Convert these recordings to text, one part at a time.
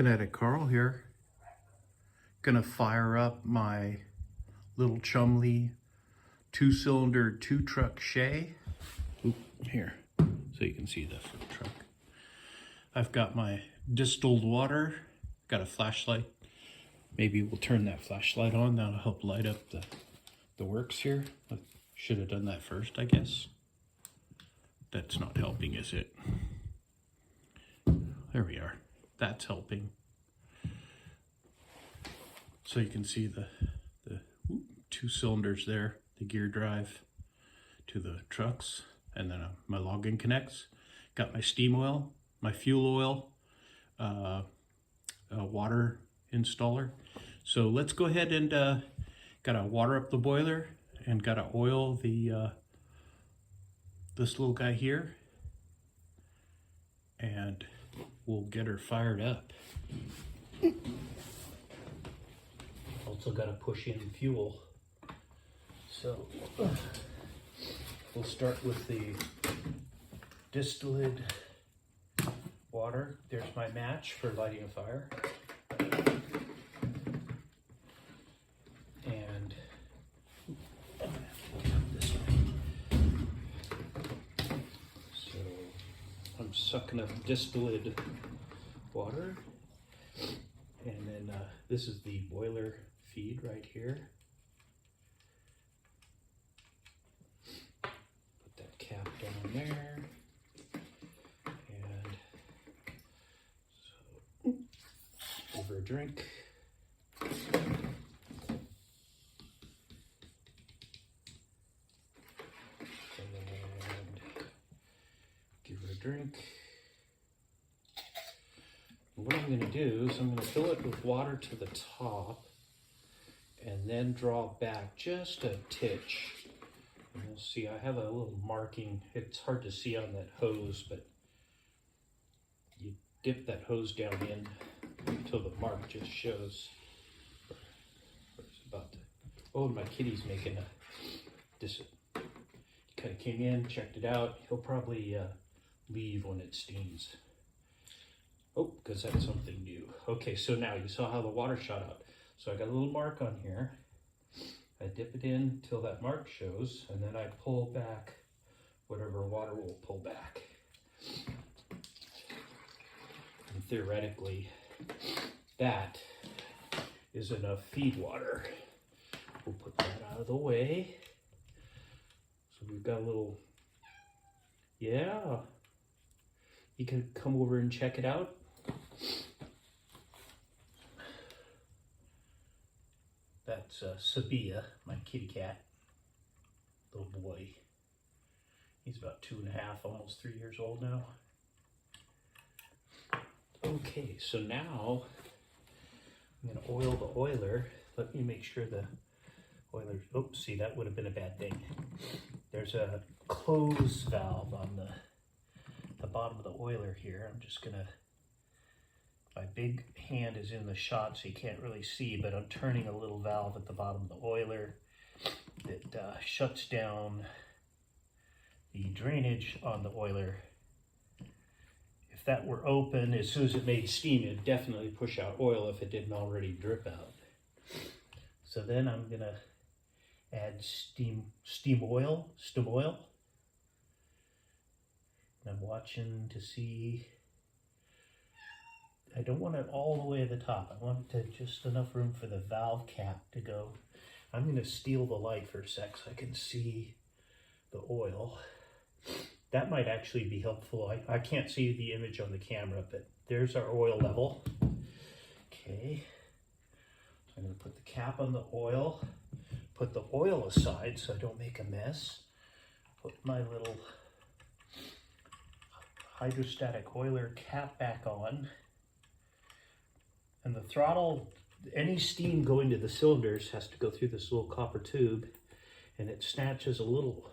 Kinetic Carl here. Gonna fire up my little Chumley 2-cylinder 2-truck Shay. Oop, here, so you can see the front truck. I've got my distilled water, got a flashlight. Maybe we'll turn that flashlight on, that'll help light up the works here. I should have done that first, I guess. That's not helping, is it? There we are. That's helping. So you can see the 2 cylinders there, the gear drive to the trucks, and then my login connects. Got my steam oil, my fuel oil, water installer. So let's go ahead and gotta water up the boiler and gotta oil the this little guy here, and we'll get her fired up. Also got to push in fuel. So we'll start with the distilled water. There's my match for lighting a fire. And this way. So I'm sucking up distilled water. And then this is the boiler feed right here. Put that cap down there. And so, give her a drink. And give her a drink. What I'm going to do is I'm going to fill it with water to the top and then draw back just a titch. And you'll see I have a little marking. It's hard to see on that hose, but you dip that hose down in until the mark just shows. It's about to, oh, my kitty's making this. He kind of came in, checked it out. He'll probably leave when it steams. Oh, because that's something new. Okay, so now you saw how the water shot out. So I got a little mark on here. I dip it in till that mark shows, and then I pull back whatever water will pull back. And theoretically, that is enough feed water. We'll put that out of the way. So we've got a little, yeah. You can come over and check it out. That's Sabia, my kitty cat, little boy. He's about 2.5, almost 3 years old now. Okay, so now I'm gonna oil the oiler. Let me make sure the oiler's, oops, see, that would have been a bad thing. There's a close valve on the bottom of the oiler here. I'm just gonna, my big hand is in the shot so you can't really see, but I'm turning a little valve at the bottom of the oiler that shuts down the drainage on the oiler. If that were open, as soon as it made steam, it'd definitely push out oil if it didn't already drip out. So then I'm gonna add steam oil. And I'm watching to see, I don't want it all the way at the top. I want it to just enough room for the valve cap to go. I'm going to steal the light for a sec so I can see the oil. That might actually be helpful. I can't see the image on the camera, but there's our oil level. Okay. So I'm going to put the cap on the oil, put the oil aside so I don't make a mess. Put my little hydrostatic oiler cap back on. And the throttle, any steam going to the cylinders has to go through this little copper tube, and it snatches a little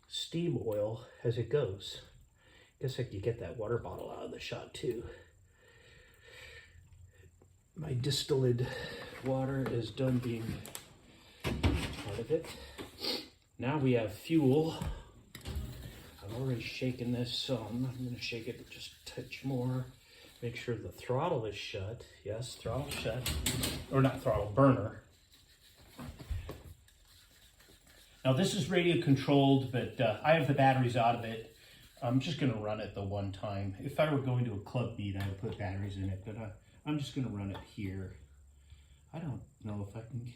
steam oil as it goes. I guess I could get that water bottle out of the shot too. My distilled water is done being part of it. Now we have fuel. I've already shaken this some. I'm going to shake it just a touch more. Make sure the throttle is shut. Yes, throttle shut. Or not throttle, burner. Now this is radio controlled, but I have the batteries out of it. I'm just gonna run it the one time. If I were going to a club meet, I would put batteries in it, but I'm just gonna run it here. I don't know if I can,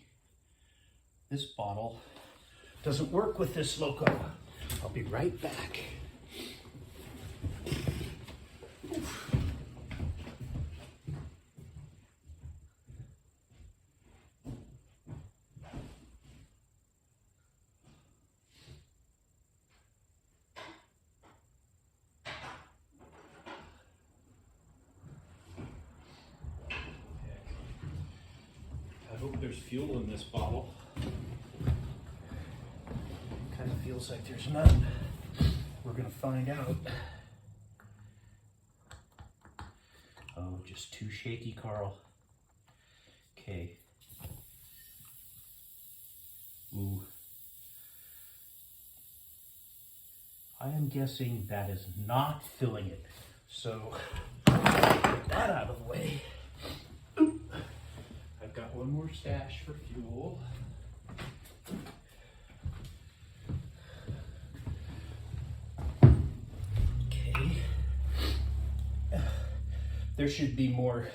this bottle doesn't work with this loco. I'll be right back. Oof. I hope there's fuel in this bottle. Kind of feels like there's none. We're gonna find out. Oh, just too shaky, Carl. Okay. Ooh. I am guessing that is not filling it. So, get that out of the way. Oop. I've got one more stash for fuel. Okay. There should be more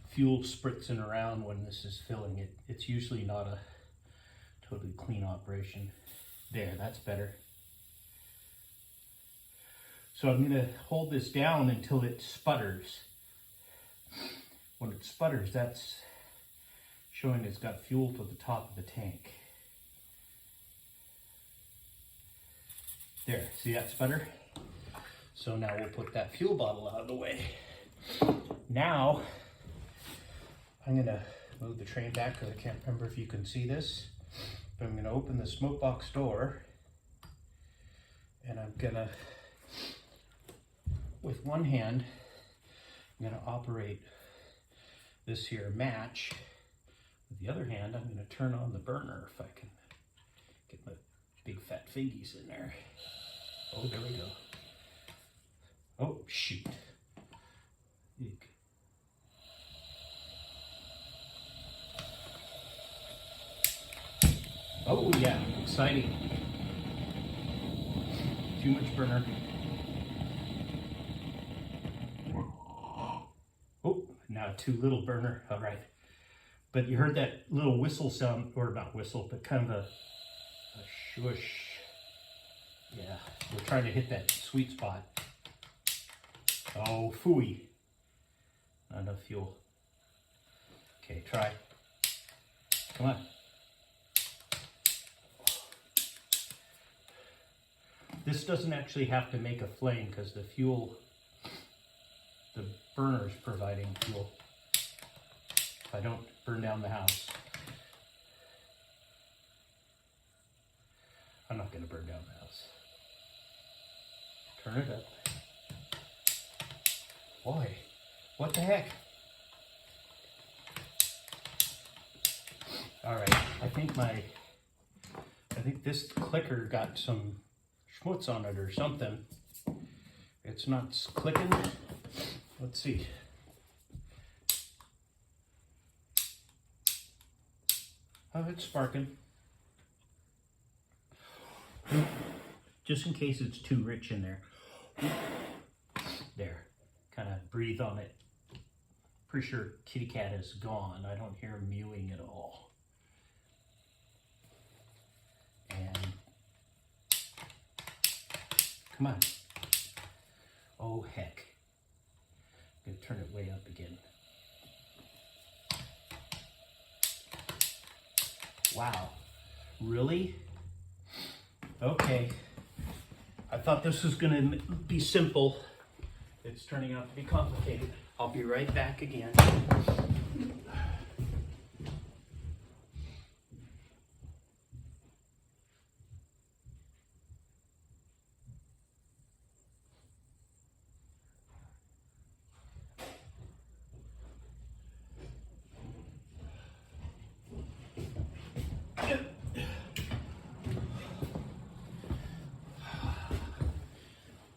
fuel spritzing around when this is filling it. It's usually not a totally clean operation. There, that's better. So I'm gonna hold this down until it sputters. When it sputters, that's showing it's got fuel to the top of the tank. There, see that sputter? So now we'll put that fuel bottle out of the way. Now, I'm gonna move the train back because I can't remember if you can see this, but I'm gonna open the smoke box door and I'm gonna, with one hand, I'm gonna operate this here match. With the other hand, I'm gonna turn on the burner if I can get my big fat fingies in there. Oh, there we go. Oh, shoot. Eek. Oh yeah, exciting. Too much burner. Oh, now too little burner, all right. But you heard that little whistle sound, or not whistle, but kind of a shush. Yeah, we're trying to hit that sweet spot. Oh, phooey. Not enough fuel. Okay, try. Come on. This doesn't actually have to make a flame because the fuel, the burner's providing fuel. If I don't burn down the house. I'm not going to burn down the house. Turn it up. Boy, what the heck? All right, I think this clicker got some schmutz on it or something. It's not clicking. Let's see. Oh, it's sparking. Just in case it's too rich in there. There. Kind of breathe on it. Pretty sure kitty cat is gone. I don't hear him mewing at all. And come on. Oh heck. I'm gonna turn it way up again. Wow. Really? Okay. I thought this was gonna be simple. It's turning out to be complicated. I'll be right back again.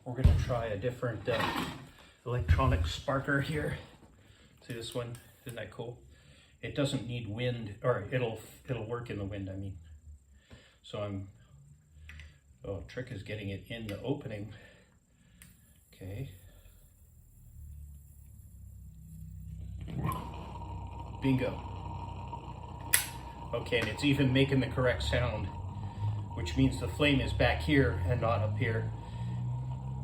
We're going to try a different electronic sparker here. See this one? Isn't that cool? It doesn't need wind, or it'll work in the wind, I mean. So trick is getting it in the opening. Okay. Bingo. Okay, and it's even making the correct sound, which means the flame is back here and not up here.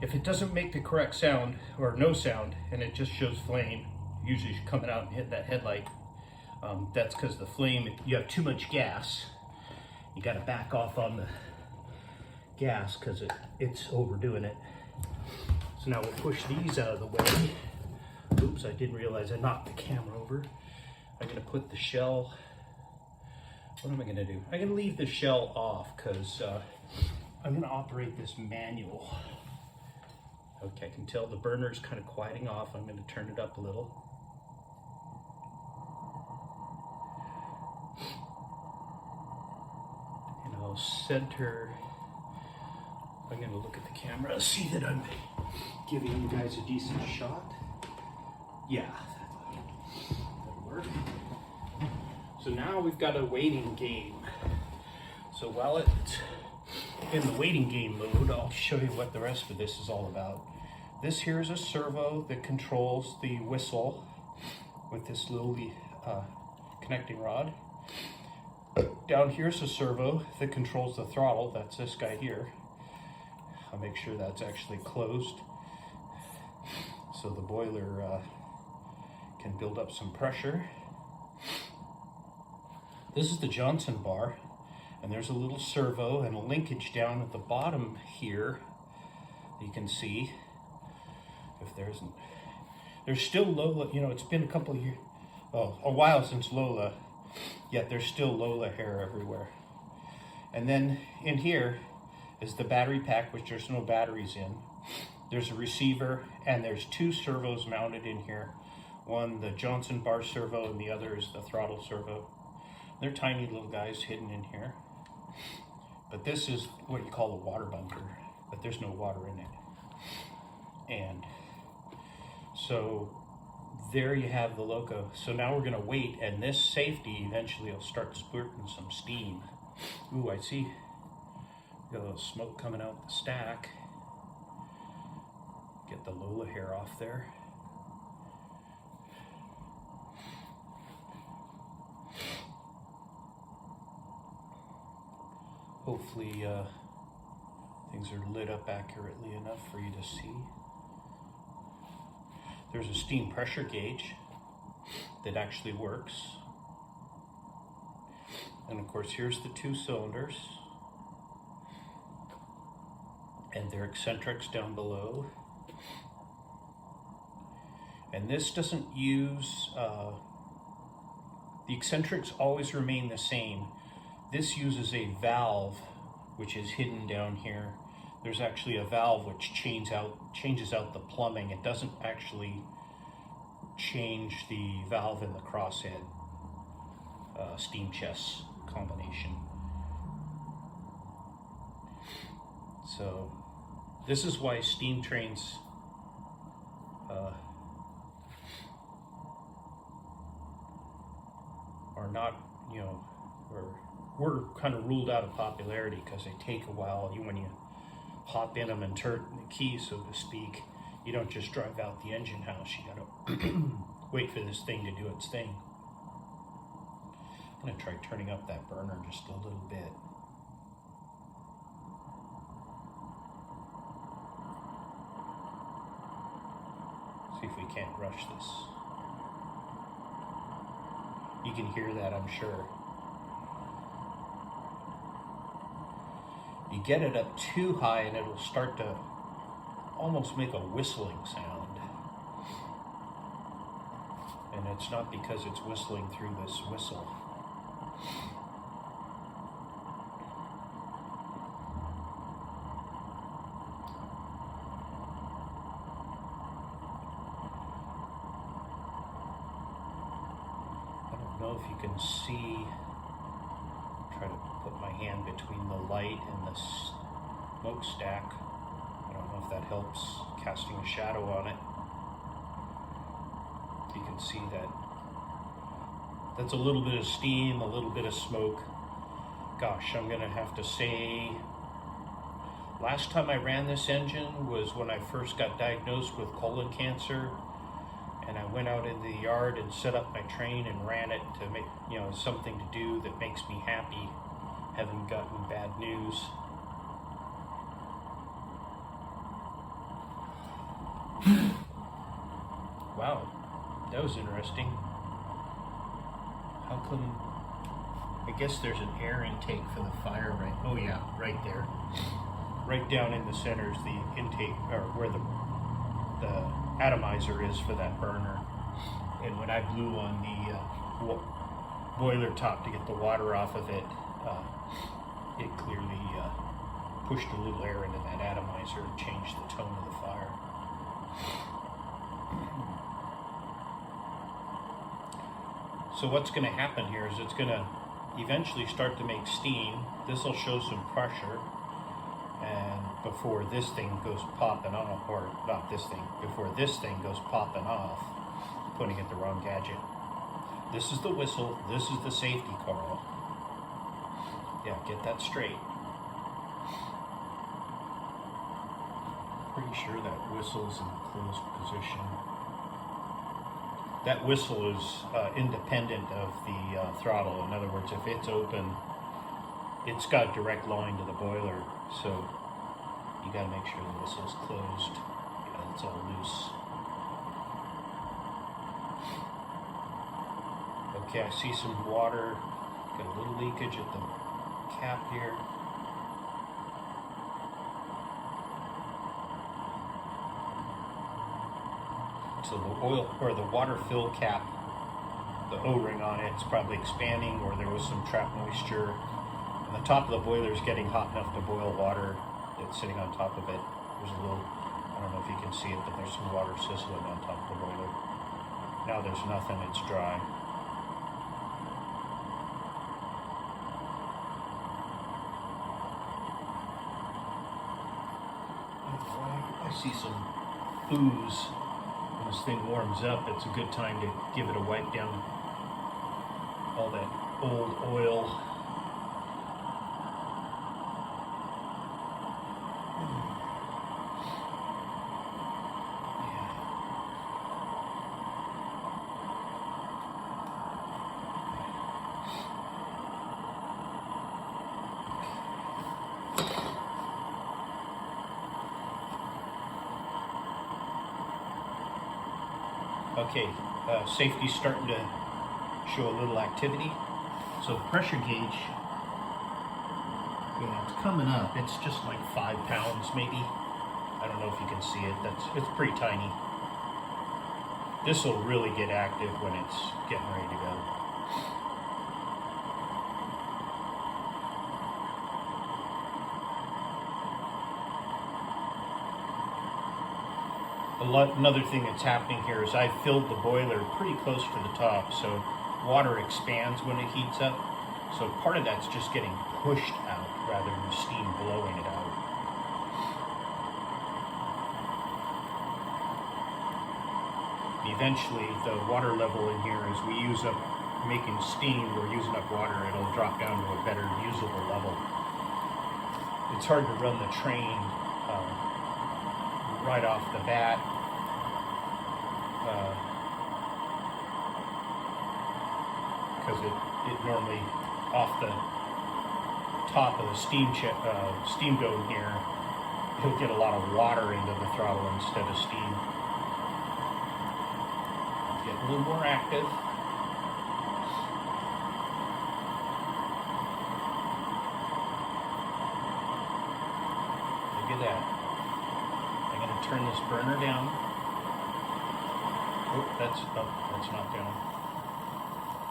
If it doesn't make the correct sound, or no sound, and it just shows flame, usually coming out and hit that headlight, that's because the flame, you have too much gas. You got to back off on the gas because it's overdoing it. So now we'll push these out of the way. Oops, I didn't realize I knocked the camera over. I'm going to put the shell, what am I going to do? I'm going to leave the shell off because I'm going to operate this manual. Okay, I can tell the burner's kind of quieting off. I'm going to turn it up a little. And I'll center, I'm going to look at the camera, see that I'm giving you guys a decent shot. Yeah, that'll work. So now we've got a waiting game. So while it's in the waiting game mode, I'll show you what the rest of this is all about. This here is a servo that controls the whistle with this little connecting rod. Down here's a servo that controls the throttle. That's this guy here. I'll make sure that's actually closed so the boiler can build up some pressure. This is the Johnson bar, and there's a little servo and a linkage down at the bottom here. You can see if there's still Lola, you know, it's been a couple of years, a while since Lola, yet there's still Lola hair everywhere. And then in here is the battery pack, which there's no batteries in. There's a receiver, and there's two servos mounted in here. One, the Johnson bar servo, and the other is the throttle servo. They're tiny little guys hidden in here. But this is what you call a water bunker, but there's no water in it. And so there you have the loco. So now we're gonna wait, and this safety eventually will start spurting some steam. Ooh, I see got a little smoke coming out the stack. Get the Lola hair off there. Hopefully things are lit up accurately enough for you to see. There's a steam pressure gauge that actually works. And of course, here's the two cylinders and their eccentrics down below. And this doesn't use, the eccentrics always remain the same. This uses a valve, which is hidden down here. There's actually a valve which changes out the plumbing. It doesn't actually change the valve in the crosshead steam chest combination. So this is why steam trains are not, you know, we're kind of ruled out of popularity because they take a while. When you hop in them and turn the key, so to speak, you don't just drive out the engine house. You gotta wait for this thing to do its thing. I'm gonna try turning up that burner just a little bit. See if we can't rush this. You can hear that, I'm sure. You get it up too high and it'll start to almost make a whistling sound. And it's not because it's whistling through this whistle. I don't know if you can see. Try to put my hand between the light and the smokestack. I don't know if that helps casting a shadow on it. can see that. That's a little bit of steam, a little bit of smoke. Gosh, I'm gonna have to say, last time I ran this engine was when I first got diagnosed with colon cancer, and I went out in the yard and set up my train and ran it to make, something to do that makes me happy, having gotten bad news. Wow, that was interesting. How come? I guess there's an air intake for the fire, right? Oh yeah, right there. Right down in the center is the intake, or where the atomizer is for that burner. And when I blew on the boiler top to get the water off of it, it clearly pushed a little air into that atomizer and changed the tone of the fire. So what's going to happen here is it's going to eventually start to make steam. This will show some pressure, and before this thing goes popping off, or not this thing, before this thing goes popping off, pointing at the wrong gadget. This is the whistle, this is the safety call. Yeah, get that straight. Pretty sure that whistle's in closed position. That whistle is independent of the throttle. In other words, if it's open, it's got a direct line to the boiler, so you got to make sure the whistle's closed. Yeah, it's all loose. Okay, I see some water. Got a little leakage at the cap here. So the oil, or the water fill cap, the O-ring on it, is probably expanding, or there was some trapped moisture. And the top of the boiler is getting hot enough to boil water that's sitting on top of it. There's a little, I don't know if you can see it, but there's some water sizzling on top of the boiler. Now there's nothing, it's dry. I see some ooze. When this thing warms up, it's a good time to give it a wipe down all that old oil. Okay, safety's starting to show a little activity. So the pressure gauge, it's coming up. It's just like 5 pounds maybe. I don't know if you can see it. It's pretty tiny. This will really get active when it's getting ready to go. Another thing that's happening here is I filled the boiler pretty close to the top, so water expands when it heats up. So part of that's just getting pushed out rather than steam blowing it out. Eventually, the water level in here, as we use up making steam, we're using up water, it'll drop down to a better usable level. It's hard to run the train right off the bat. Because it normally, off the top of the steam dome here, it'll get a lot of water into the throttle instead of steam. Get a little more active. Look at that. I'm going to turn this burner down. Oh, that's not down.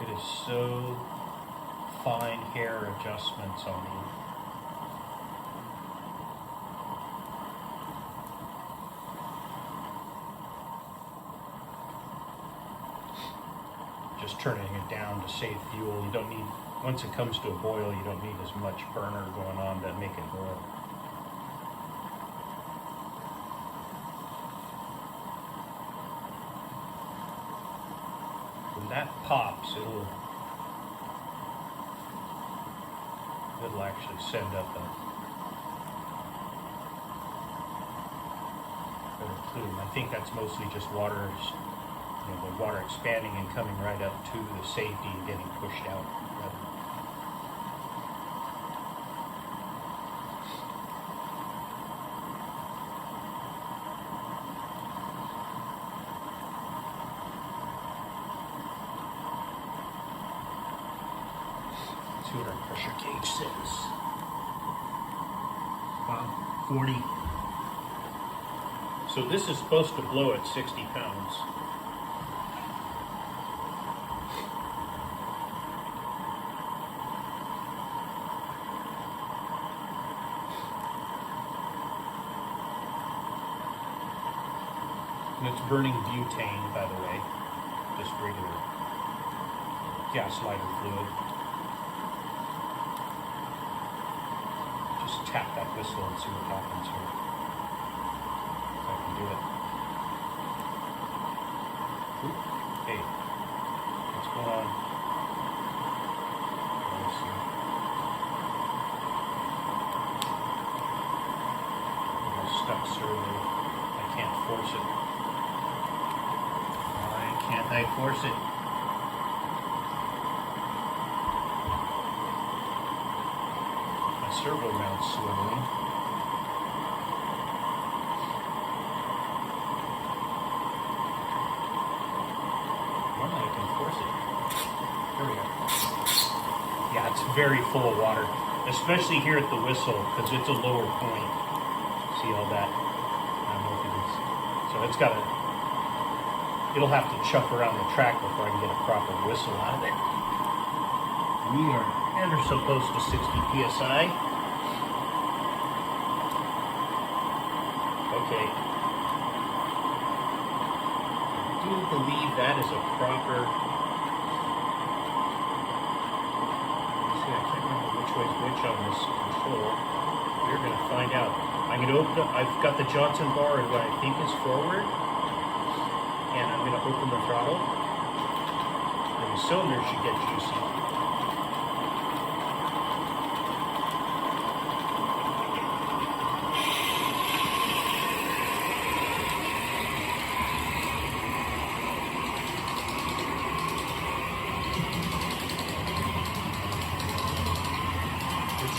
It is so fine hair adjustments on the just turning it down to save fuel. You don't need, once it comes to a boil, you don't need as much burner going on to make it boil. that pops, it'll actually send up a better plume. I think that's mostly just water, the water expanding and coming right up to the safety and getting pushed out. See what our pressure gauge says. Wow, 40. So this is supposed to blow at 60 pounds. And it's burning butane, by the way, just regular gas lighter fluid. Just tap that whistle and see what happens here. If I can do it. Oop. Hey, what's going on? Let's see. I'm stuck servo. I can't force it. Why can't I force it? Servo mount swiveling. Well, I can force it. There we go. Yeah, it's very full of water, especially here at the whistle because it's a lower point. See all that? I don't know if it is. So it's got a. It'll have to chuck around the track before I can get a proper whistle out of it. We are ever so close to 60 psi. Okay. I do believe that is a proper. See, I can't remember which way's which on this control. We're going to find out. I'm going to open up. I've got the Johnson bar in what I think is forward, and I'm going to open the throttle. And the cylinder should get juicy.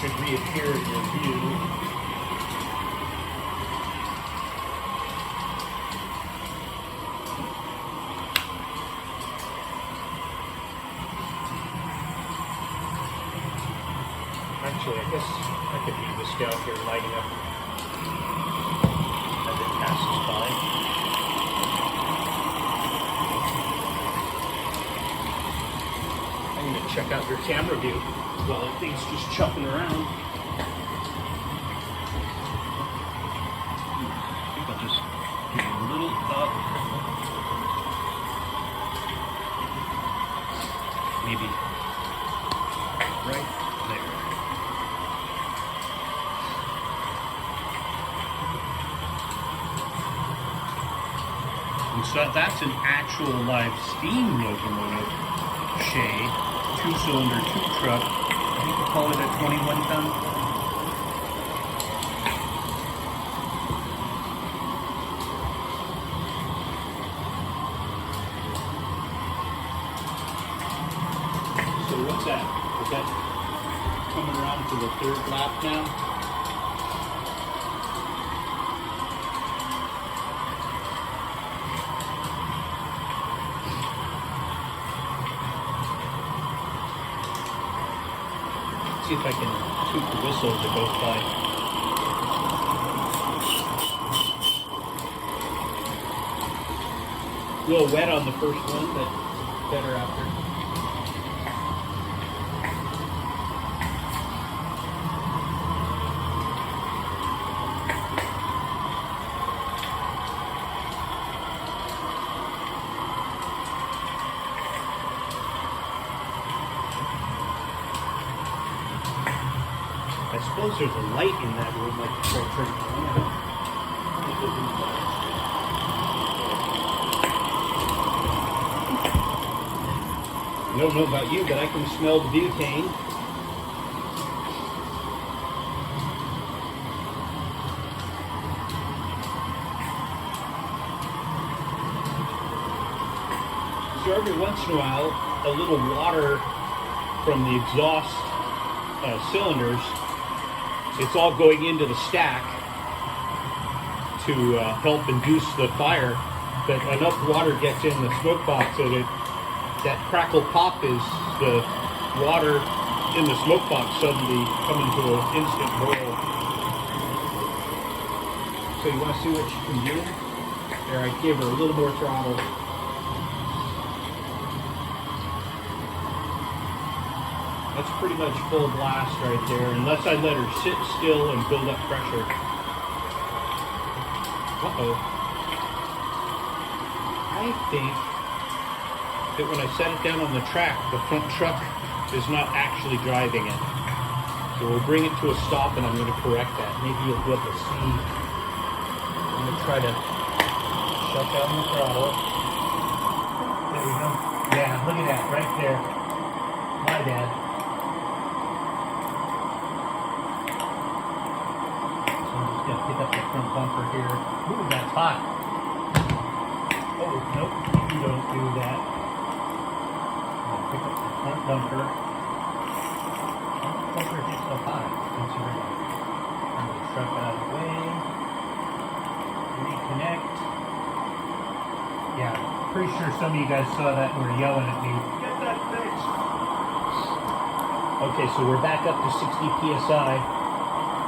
Should reappear in your view. Actually, I guess I could leave this down here lighting up as it passes by. I'm going to check out your camera view. Well, that thing's just chucking around. I think I'll just give it a little up. Maybe right there. And so that's an actual live steam locomotive, Shay, 2-cylinder, 2-truck. I think we call it a 21 ton. So what's that? Is that coming around to the third lap now? See if I can toot the whistle as it goes by. A little wet on the first one, but better after. I suppose there's a light in that room, like before I turn it on. I don't know about you, but I can smell the butane. So every once in a while, a little water from the exhaust cylinders, it's all going into the stack to help induce the fire. But enough water gets in the smoke box that crackle pop is the water in the smoke box suddenly coming to an instant boil. So you want to see what you can do? There, I gave her a little more throttle. That's pretty much full blast right there, unless I let her sit still and build up pressure. Uh-oh. I think that when I set it down on the track, the front truck is not actually driving it. So we'll bring it to a stop and I'm going to correct that. Maybe you'll be able to see. I'm going to try to shut down the throttle. There we go. Yeah, look at that right there. My bad. So I'm just going to pick up the front bumper here. Ooh, that's hot. Oh, nope, you don't do that. I'll pick up the front bumper. Front bumper gets so hot, considering I'm going to truck out of the way. Reconnect. Yeah, pretty sure some of you guys saw that and were yelling at me. Get that fixed! Okay, so we're back up to 60 psi.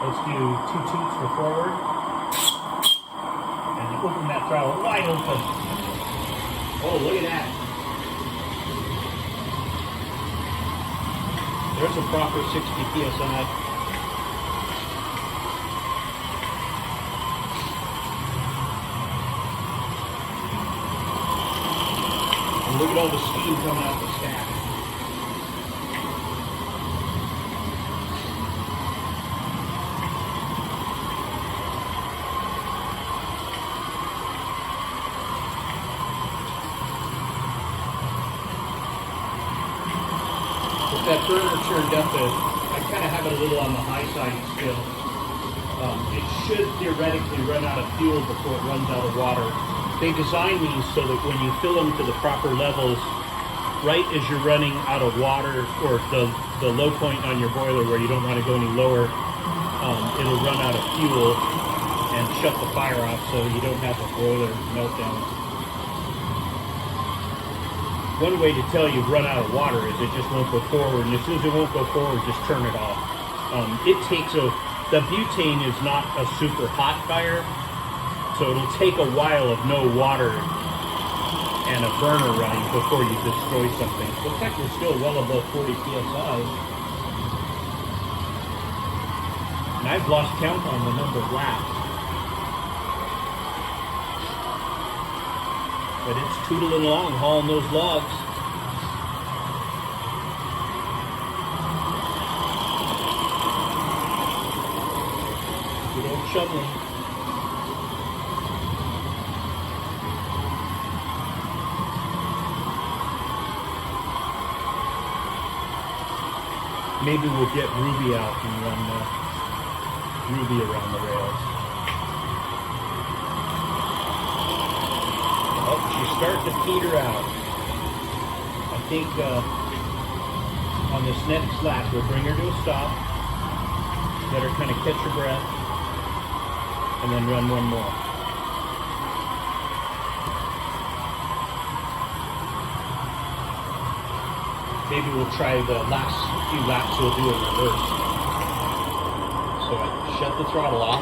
Let's do 2 toots for forward. And open that throttle wide open. Oh, look at that. There's a proper 60 psi. And look at all the steam coming out the stack. That burner turned up, I kind of have it a little on the high side still. It should theoretically run out of fuel before it runs out of water. They design these so that when you fill them to the proper levels, right as you're running out of water, or the low point on your boiler where you don't want to go any lower, it'll run out of fuel and shut the fire off so you don't have a boiler meltdown. One way to tell you've run out of water is it just won't go forward, and as soon as it won't go forward, just turn it off. The butane is not a super hot fire, so it'll take a while of no water and a burner running before you destroy something. Looks like we're still well above 40 psi. And I've lost count on the number of laps. But it's tootling along, hauling those logs. Good old shoveling. Maybe we'll get Ruby out and run Ruby around the rails. Oh, she's starting to peter out. I think on this next lap, we'll bring her to a stop, let her kind of catch her breath, and then run one more. Maybe we'll try the last few laps, we'll do a reverse. So I shut the throttle off.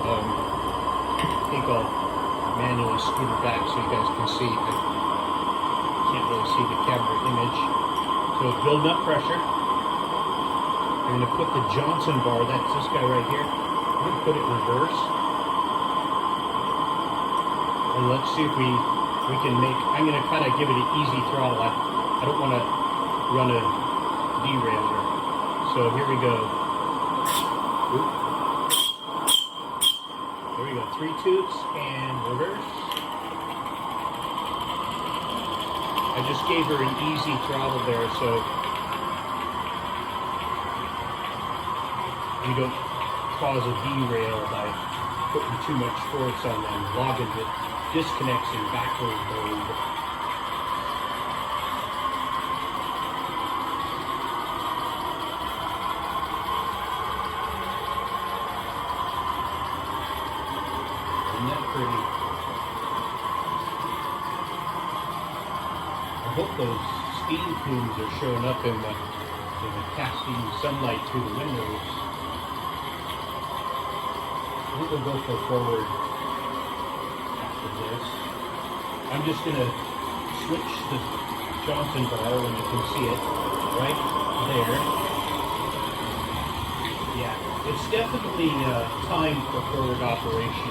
I think I'll manually scoot it back so you guys can see. I can't really see the camera image. So it's building up pressure. I'm going to put the Johnson bar, that's this guy right here. I'm going to put it in reverse. And let's see if we can make, I'm going to kind of give it an easy throttle. I don't want to run a derailer. So here we go. Oop. There we go, 3 toots and reverse. I I just gave her an easy throttle there so you don't cause a derail by putting too much force on them. Logging it disconnects in backward mode. Isn't that pretty? I hope those steam plumes are showing up in the casting sunlight through the windows. I think we'll go for forward after this. I'm just going to switch the Johnson bar when you can see it right there. Yeah, it's definitely time for forward operation.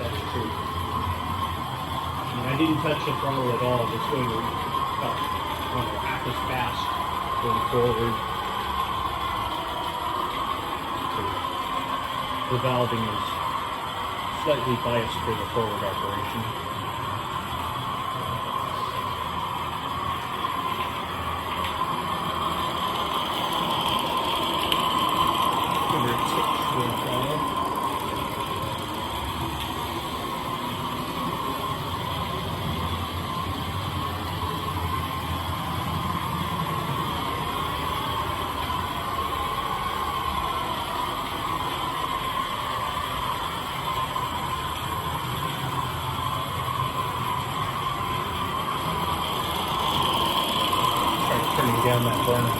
That's true. I mean, I didn't touch the throttle at all, just going about half as fast going forward. So the valving is slightly biased for the forward operation. Give her a tick for the throttle. Turning down that burner.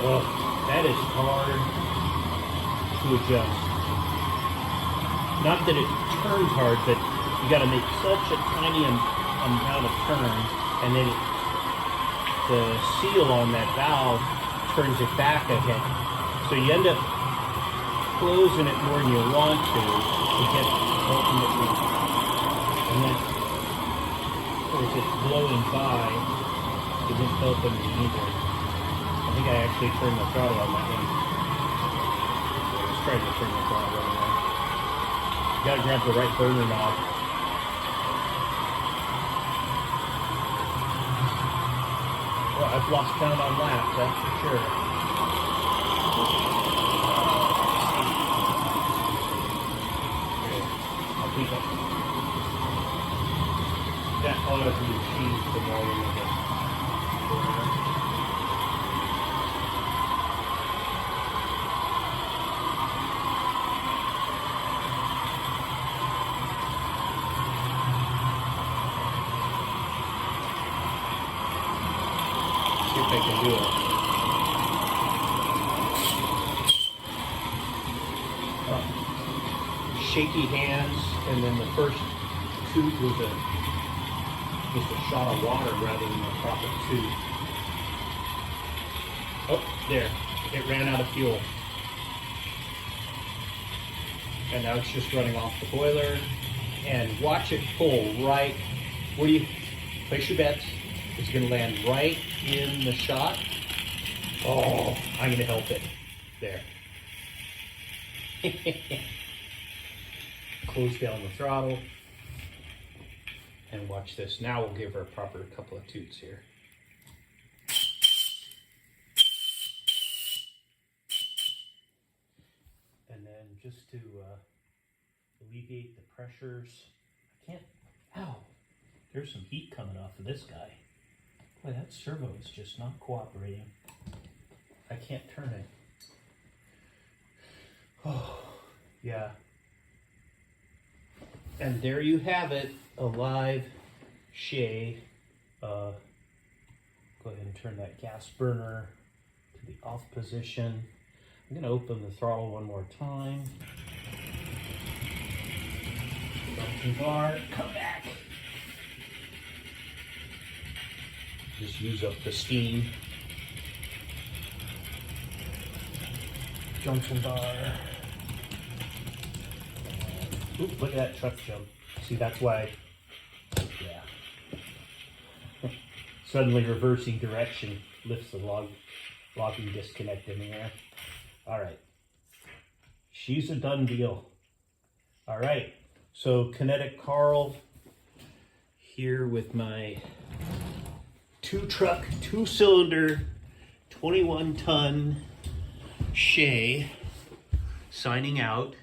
Oh, that is hard to adjust. Not that it turns hard, but you got to make such a tiny amount of turns, and then the seal on that valve turns it back ahead. So you end up closing it more than you want to get ultimately, and then as it's blowing by, it didn't help me either. I think I actually turned the throttle on that one. I was trying to turn the throttle on there. You gotta grab the right burner knob. Well, I've lost count on laps, that's for sure. Okay, I'll keep it. That ought to be achieved the volume of it. See if I can do it. Shaky hands, and then the first tube was just a shot of water rather than a proper tube. Oh, there. It ran out of fuel. And now it's just running off the boiler. And watch it pull right. Where do you place your bets? It's going to land right in the shot. Oh, I'm going to help it. There. Close down the throttle. And watch this. Now we'll give her a proper couple of toots here. And then just to alleviate the pressures, I can't, ow, there's some heat coming off of this guy. Boy, that servo is just not cooperating. I can't turn it. Oh, yeah. And there you have it, a live Shay. Go ahead and turn that gas burner to the off position. I'm going to open the throttle one more time. Johnson bar, come back. Just use up the steam. Johnson bar. Oop, look at that truck jump. See, that's why, yeah. Suddenly reversing direction lifts the locking disconnect in the air. All right. She's a done deal. All right. So Kinetic Carl, here with my 2-truck, 2-cylinder, 21-ton Shay, signing out.